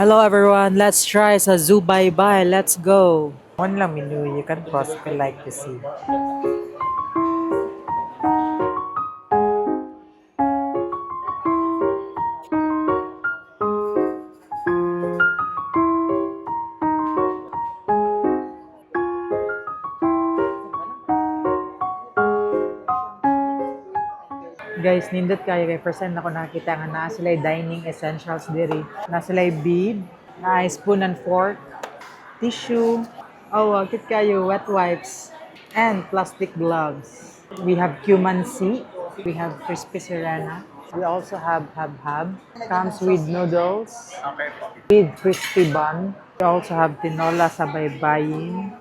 Hello everyone, let's try sa Zoo Bye Bye. Let's go. One lang menu, you can pause if you like to see. Guys, nindot kayo kay first time na ako nakakita nga na sila dining essentials diri. Na sila bead, na spoon and fork, tissue, kit kayo wet wipes, and plastic gloves. We have cumin we have crispy sirena. We also have hab-hab. Comes with noodles, with crispy bun. We also have tinola sa baybayin.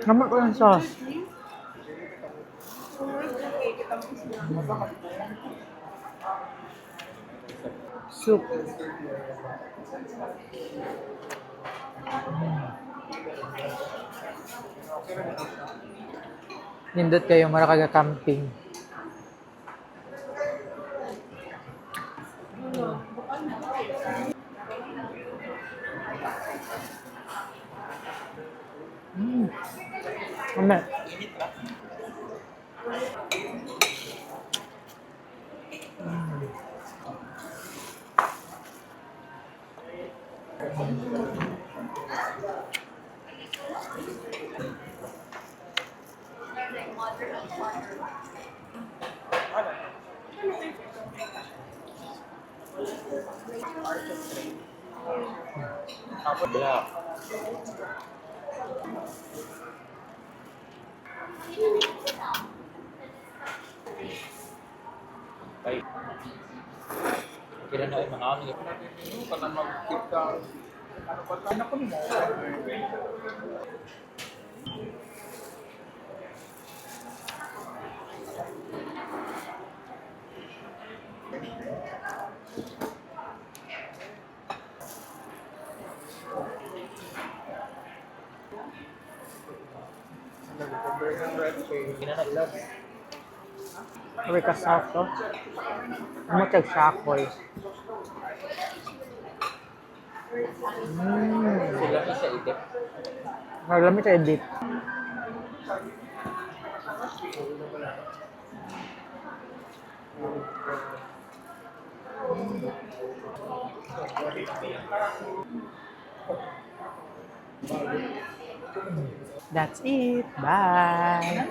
Naman ko yung sauce. Soup. Nindot kayo mara kaga camping. Ano? Kira na ay mga ano yung para mag-keep ka. Ano pa tayo na po mo? Kinanaglag. Sabi ka sauce to. Ano mo tag shakoy? Sila isa itip. Naglamit sa edit. That's it. Bye.